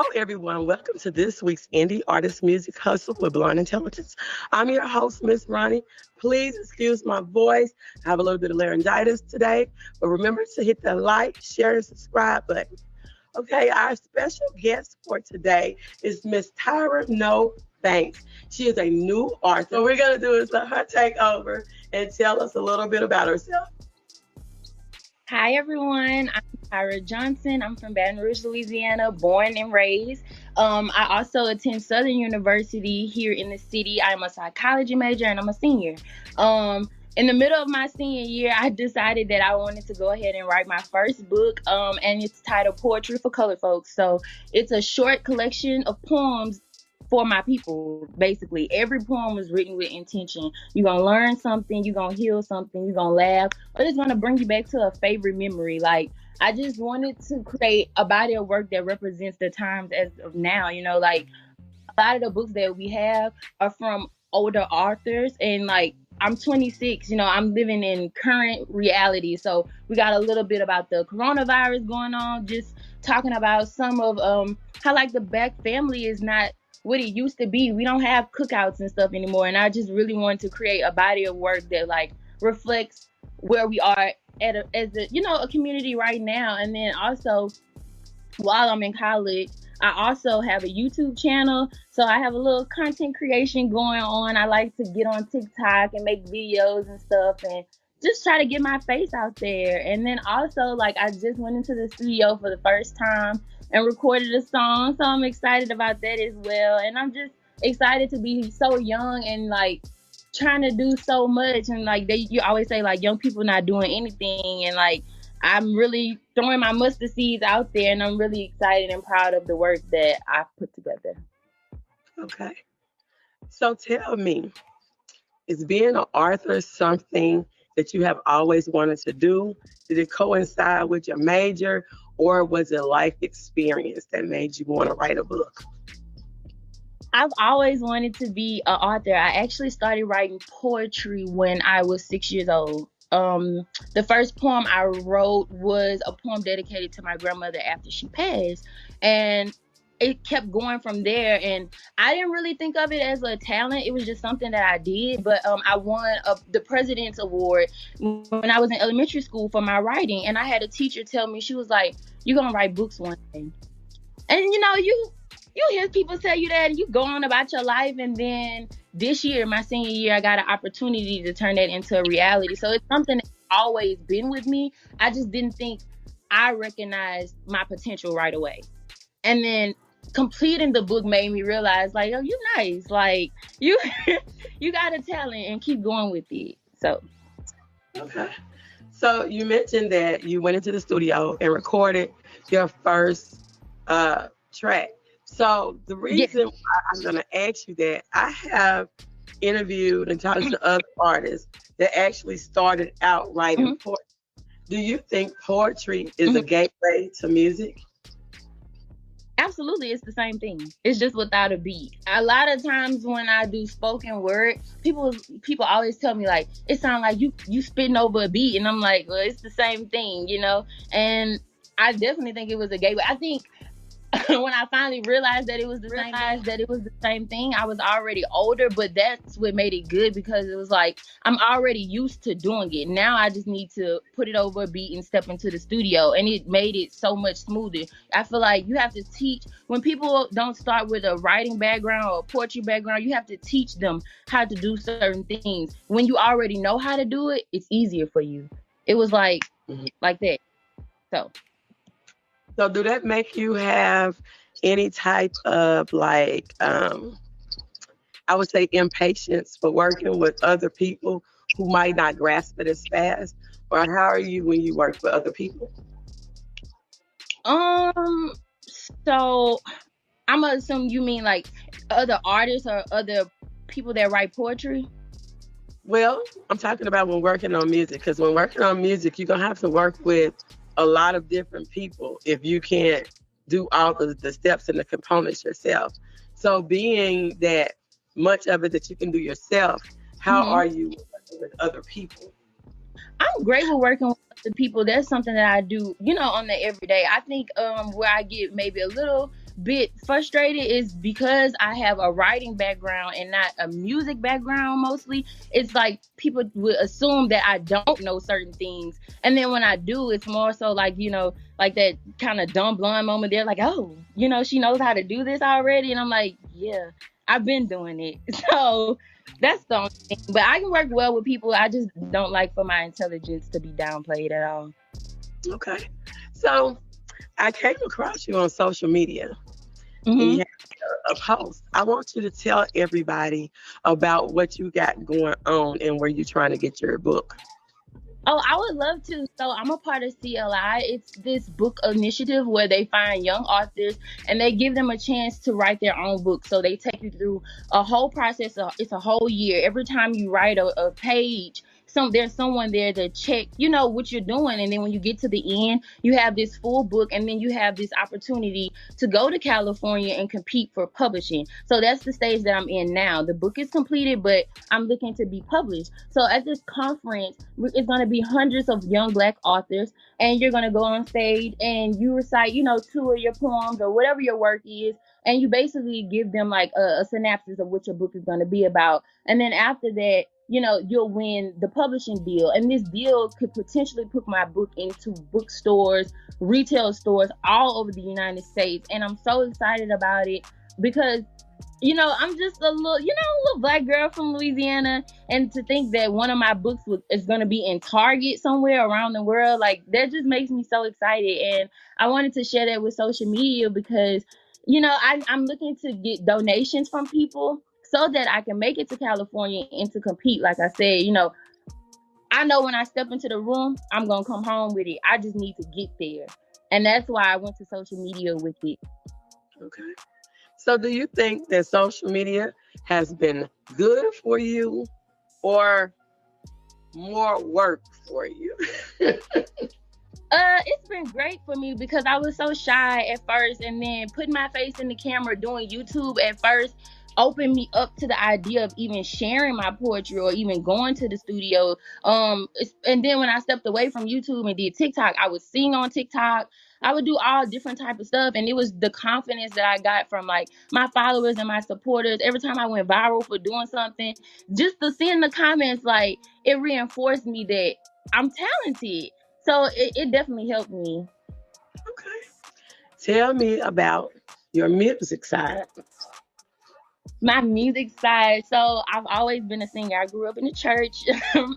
Hello, everyone. Welcome to this week's Indie Artist Music Hustle with Blind Intelligence. I'm your host, Miss Ronnie. Please excuse my voice. I have a little bit of laryngitis today, but remember to hit the like, share, and subscribe button. Okay, our special guest for today is Miss Tyra No Banks. She is a new artist. So what we're going to do is let her take over and tell us a little bit about herself. Hi, everyone. I'm Tyra Johnson. I'm from Baton Rouge, Louisiana, born and raised. I also attend Southern University here in the city. I'm a psychology major and I'm a senior. In the middle of my senior year, I decided that I wanted to go ahead and write my first book, and it's titled Poetry for Colored Folks. So it's a short collection of poems for my people. Basically, every poem was written with intention. You're gonna learn something, you're gonna heal something, you're gonna laugh, or it's gonna bring you back to a favorite memory. Like, I just wanted to create a body of work that represents the times as of now. Like a lot of the books that we have are from older authors, and like I'm 26, I'm living in current reality. So we got a little bit about the coronavirus going on, just talking about some of how like the Black family is not what it used to be. We don't have cookouts and stuff anymore, and I just really want to create a body of work that like reflects where we are as a community right now. And then also, while I'm in college, I also have a YouTube channel, so I have a little content creation going on. I like to get on TikTok and make videos and stuff and just try to get my face out there. And then also, like, I just went into the studio for the first time and recorded a song, so I'm excited about that as well. And I'm just excited to be so young and like trying to do so much. And like you always say, like, young people not doing anything, and like I'm really throwing my mustard seeds out there, and I'm really excited and proud of the work that I put together. Okay. So tell me, is being an author something that you have always wanted to do? Did it coincide with your major, or was it life experience that made you want to write a book? I've always wanted to be an author. I actually started writing poetry when I was 6 years old. The first poem I wrote was a poem dedicated to my grandmother after she passed, and it kept going from there. And I didn't really think of it as a talent. It was just something that I did. But I won the President's Award when I was in elementary school for my writing, and I had a teacher tell me, she was like, "You're gonna write books one day." And you hear people tell you that, and you go on about your life, and then this year, my senior year, I got an opportunity to turn that into a reality. So it's something that's always been with me. I just didn't think I recognized my potential right away. And then completing the book made me realize, like, oh, you nice. Like, you you got a talent, and keep going with it. So. Okay. So you mentioned that you went into the studio and recorded your first track. So the reason why I'm going to ask you that, I have interviewed and talked to other artists that actually started out writing poetry. Do you think poetry is a gateway to music? Absolutely, it's the same thing. It's just without a beat. A lot of times when I do spoken word, people always tell me, like, it sounds like you spitting over a beat, and I'm like, well, it's the same thing, And I definitely think it was a gateway. I think when I finally realized that it was the same thing, I was already older, but that's what made it good, because it was like I'm already used to doing it. Now I just need to put it over a beat and step into the studio, and it made it so much smoother. I feel like you have to teach, when people don't start with a writing background or a poetry background, you have to teach them how to do certain things. When you already know how to do it, it's easier for you. It was like that. So do that make you have any type of, like, I would say, impatience for working with other people who might not grasp it as fast? Or how are you when you work with other people? So I'm gonna assume you mean like other artists or other people that write poetry? Well, I'm talking about when working on music, because when working on music, you're going to have to work with a lot of different people if you can't do all of the steps and the components yourself. So being that much of it that you can do yourself, how are you working with other people? I'm great with working with other people. That's something that I do, on the everyday. I think where I get maybe a little bit frustrated is because I have a writing background and not a music background mostly. It's like people would assume that I don't know certain things. And then when I do, it's more so like, like that kind of dumb blonde moment. They're like, oh, she knows how to do this already. And I'm like, yeah, I've been doing it. So that's the only thing. But I can work well with people. I just don't like for my intelligence to be downplayed at all. Okay. So I came across you on social media. Mm-hmm. And you have a post. I want you to tell everybody about what you got going on and where you're trying to get your book. Oh, I would love to. So I'm a part of CLI. It's this book initiative where they find young authors and they give them a chance to write their own book. So they take you through a whole process. It's a whole year. Every time you write a page, there's someone there to check, what you're doing. And then when you get to the end, you have this full book, and then you have this opportunity to go to California and compete for publishing. So that's the stage that I'm in now. The book is completed, but I'm looking to be published. So at this conference, it's going to be hundreds of young Black authors, and you're going to go on stage and you recite, 2 of your poems or whatever your work is. And you basically give them like a synopsis of what your book is going to be about. And then after that, you'll win the publishing deal. And this deal could potentially put my book into bookstores, retail stores all over the United States. And I'm so excited about it because, I'm just a little Black girl from Louisiana. And to think that one of my books is going to be in Target somewhere around the world, like that just makes me so excited. And I wanted to share that with social media because, I'm looking to get donations from people so that I can make it to California and to compete. Like I said, I know when I step into the room, I'm going to come home with it. I just need to get there. And that's why I went to social media with it. Okay. So do you think that social media has been good for you or more work for you? It's been great for me because I was so shy at first, and then putting my face in the camera doing YouTube at first opened me up to the idea of even sharing my poetry or even going to the studio. And then when I stepped away from YouTube and did TikTok, I would sing on TikTok. I would do all different type of stuff, and it was the confidence that I got from like my followers and my supporters. Every time I went viral for doing something, just to see in the comments, like it reinforced me that I'm talented. So it definitely helped me. Okay. Tell me about your music side. My music side. So I've always been a singer. I grew up in the church.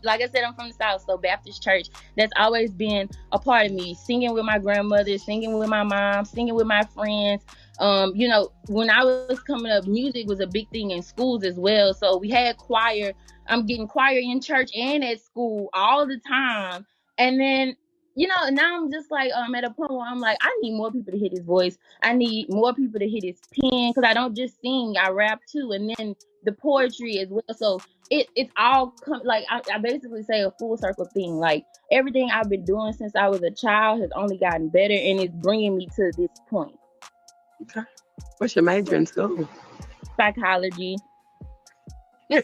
Like I said, I'm from the South, so Baptist church. That's always been a part of me. Singing with my grandmother, singing with my mom, singing with my friends. When I was coming up, music was a big thing in schools as well. So we had choir. I'm getting choir in church and at school all the time. And then, now I'm just like, at a point where I'm like, I need more people to hear his voice. I need more people to hit his pen because I don't just sing, I rap too, and then the poetry as well. So it's all like I basically say a full circle thing. Like everything I've been doing since I was a child has only gotten better, and it's bringing me to this point. Okay. What's your major in school? Psychology. And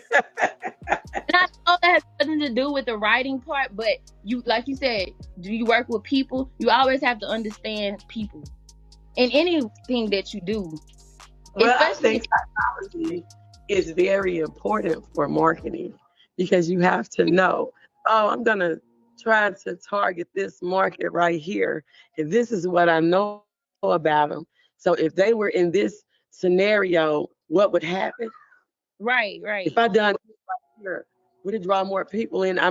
I know that has nothing to do with the writing part, but like you said, do you work with people? You always have to understand people in anything that you do. Well, I think psychology is very important for marketing because you have to know, I'm going to try to target this market right here. And this is what I know about them. So if they were in this scenario, what would happen? Right. If I done this right here, would it draw more people in? I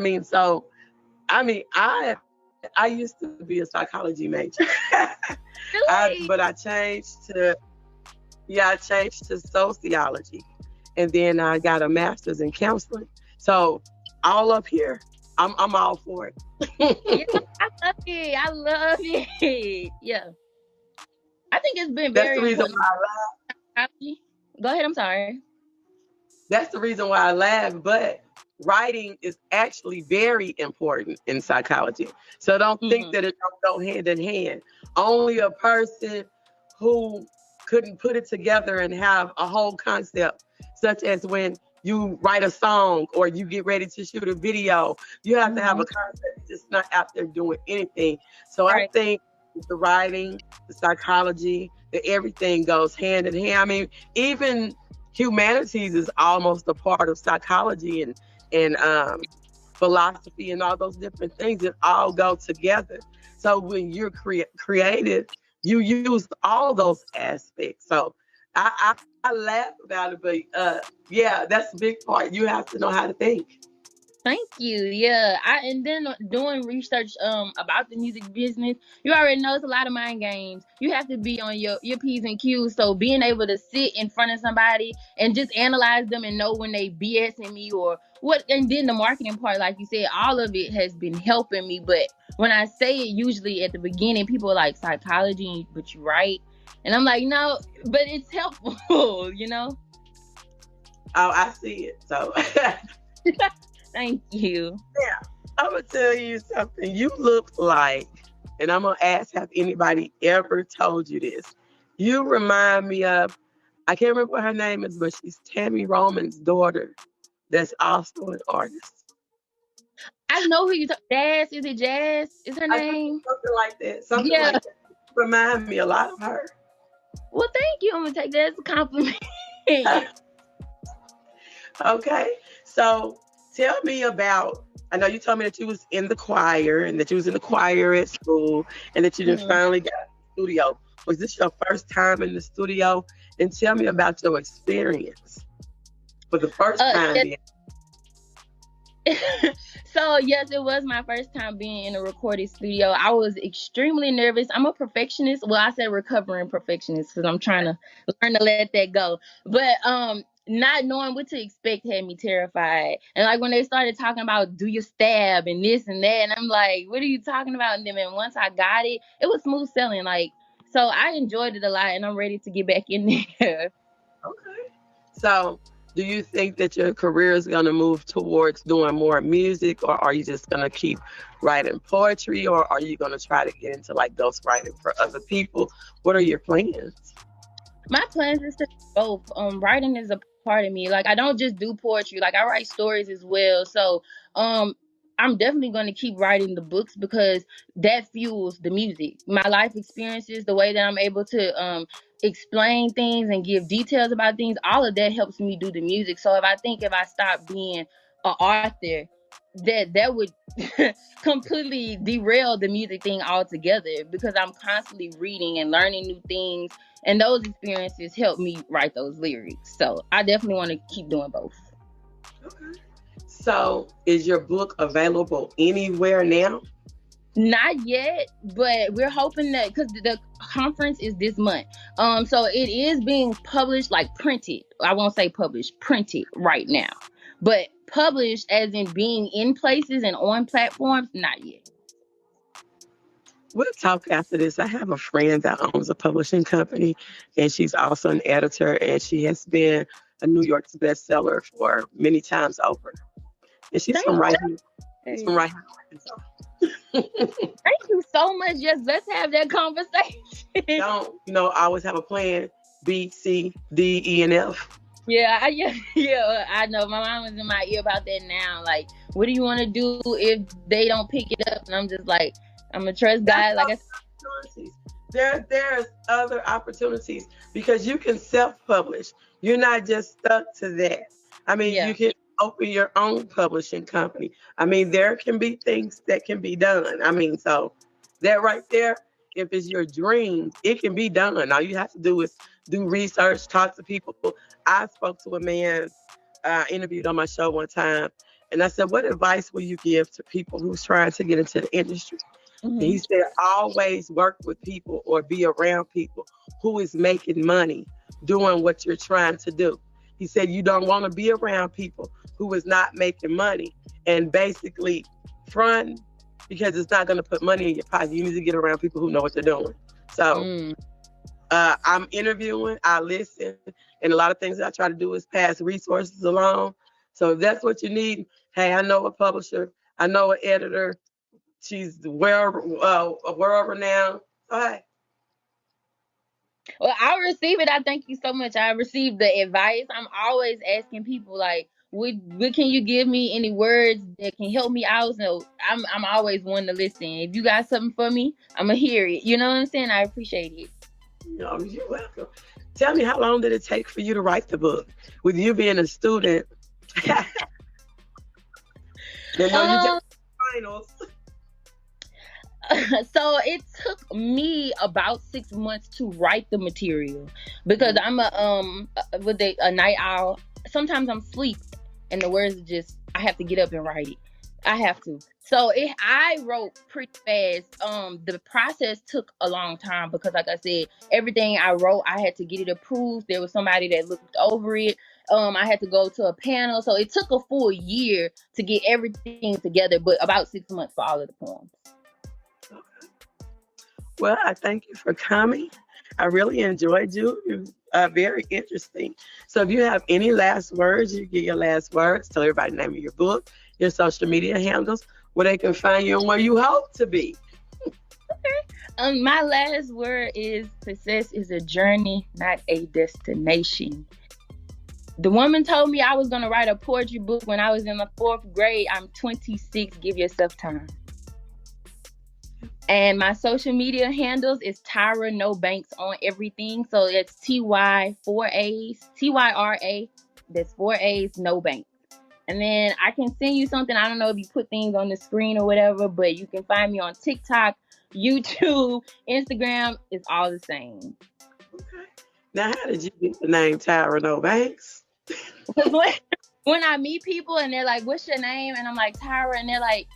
used to be a psychology major. Really? But I changed to sociology. And then I got a master's in counseling. So all up here, I'm all for it. Yeah, I love it. Yeah. I think it's been very That's the reason why I laugh. Go ahead, I'm sorry. That's the reason why I laugh, but writing is actually very important in psychology. So don't think that it don't go hand in hand. Only a person who couldn't put it together and have a whole concept, such as when you write a song or you get ready to shoot a video, you have to have a concept, just not out there doing anything. So I think the writing, the psychology, the everything goes hand in hand. I mean, even humanities is almost a part of psychology and philosophy and all those different things that all go together. So when you're creative, you use all those aspects. So I laugh about it, but yeah, that's a big part. You have to know how to think. Thank you. Yeah, and then doing research about the music business, you already know it's a lot of mind games. You have to be on your p's and q's. So being able to sit in front of somebody and just analyze them and know when they BSing me or what, and then the marketing part, like you said, all of it has been helping me. But when I say it, usually at the beginning, people are like psychology, but you're right, and I'm like, no, but it's helpful, you know. Oh, I see it. So Thank you. yeah, I'm gonna tell you something. You look like, and I'm gonna ask, have anybody ever told you this? You remind me of, I can't remember what her name is, but she's Tammy Roman's daughter. That's also an artist. I know who you talk. Jazz, is it Jazz? Is her I think name? something like that. Something Yeah. like that. Remind me a lot of her. Well, thank you. I'm gonna take that as a compliment. Okay. So tell me about, I know you told me that you was in the choir and that you was in the choir at school and that you just Mhm. finally got in the studio. Was this your first time in the studio? And tell me about your experience for the first time Yes. being. So yes, it was my first time being in a recorded studio. I was extremely nervous. I'm a perfectionist. Well, I said recovering perfectionist because I'm trying to learn to let that go. But not knowing what to expect had me terrified. And like when they started talking about do your stab and this and that, and I'm like, what are you talking about? And then once I got it, it was smooth sailing. Like, so I enjoyed it a lot, and I'm ready to get back in there. Okay. So do you think that your career is going to move towards doing more music, or are you just going to keep writing poetry, or are you going to try to get into like ghostwriting for other people? What are your plans? My plans is to do both. Writing is a part of me. Like I don't just do poetry. Like I write stories as well. So um, I'm definitely going to keep writing the books because that fuels the music. My life experiences, the way that I'm able to explain things and give details about things, all of that helps me do the music. So if I stop being an author, that would completely derail the music thing altogether because I'm constantly reading and learning new things, and those experiences help me write those lyrics. So I definitely want to keep doing both. Okay. So is your book available anywhere now? Not yet, but we're hoping that because the conference is this month. So it is being published, like printed. I won't say published, printed right now. But published as in being in places and on platforms, not yet. We'll talk after this. I have a friend that owns a publishing company, and she's also an editor, and she has been a New York bestseller for many times over. And she's from Thank right here. She's from you. right here. Thank you so much. Yes, let's have that conversation. Don't always have a plan B, C, D, E, and F. Yeah, I know. My mom is in my ear about that now. Like, what do you want to do if they don't pick it up? And I'm just like, I'm gonna trust That's God. Like I said, opportunities. There's other opportunities because you can self-publish. You're not just stuck to that. I mean, yeah. you can open your own publishing company. I mean, there can be things that can be done. I mean, so that right there, if it's your dream, it can be done. All you have to do is do research, talk to people. I spoke to a man interviewed on my show one time, and I said, "What advice will you give to people who's trying to get into the industry?" And Hmm. he said, always work with people or be around people who is making money doing what you're trying to do. He said, you don't want to be around people who is not making money and basically front because it's not going to put money in your pocket. You need to get around people who know what they're doing. So Mm. I'm interviewing, I listen, and a lot of things that I try to do is pass resources along. So if that's what you need, hey, I know a publisher, I know an editor, she's world renowned. So hey, Well, I'll receive it. I thank you so much. I received the advice. I'm always asking people like, what can you give me any words that can help me out? So I'm always one to listen. If you got something for me, I'm gonna hear it. You know what I'm saying? I appreciate it. No, you're welcome. Tell me, how long did it take for you to write the book? With you being a student, I know you Um, just finals. so it took me about 6 months to write the material because I'm with a night owl. Sometimes I'm asleep and the words are just I have to get up and write it. I have to. So I wrote pretty fast. The process took a long time because, like I said, everything I wrote, I had to get it approved. There was somebody that looked over it. I had to go to a panel, so it took a full year to get everything together, but about 6 months for all of the poems. Well, I thank you for coming. I really enjoyed you. It was very interesting. So, if you have any last words, you get your last words. Tell everybody the name of your book, your social media handles, where they can find you and where you hope to be. My last word is success is a journey, not a destination. The woman told me I was gonna write a poetry book when I was in the 4th grade. I'm 26. Give yourself time. And my social media handles is Tyra No Banks on everything. So it's TY 4 A's, TYRA. That's 4 A's, No Banks. And then I can send you something. I don't know if you put things on the screen or whatever, but you can find me on TikTok, YouTube, Instagram. It's all the same. Okay. Now, how did you get the name Tyra No Banks? Because when I meet people and they're like, "What's your name?" and I'm like, Tyra, and they're like,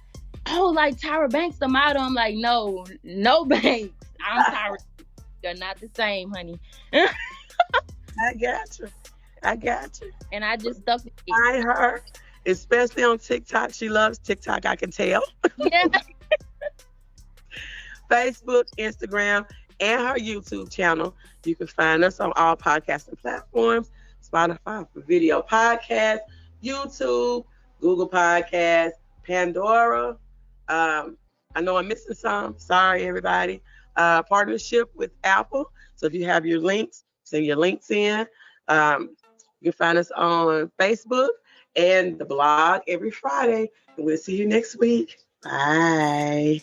"Oh, like Tyra Banks, the model." I'm like, "No, no Banks. I'm Tyra. They're not the same, honey." I got you. I got you. And I just stuck with it. Find her, especially on TikTok. She loves TikTok, I can tell. Yeah. Facebook, Instagram, and her YouTube channel. You can find us on all podcasting platforms, Spotify for video podcasts, YouTube, Google Podcasts, Pandora. I know I'm missing some. Sorry, everybody. Partnership with Apple. So if you have your links, send your links in. You can find us on Facebook and the blog every Friday. And we'll see you next week. Bye.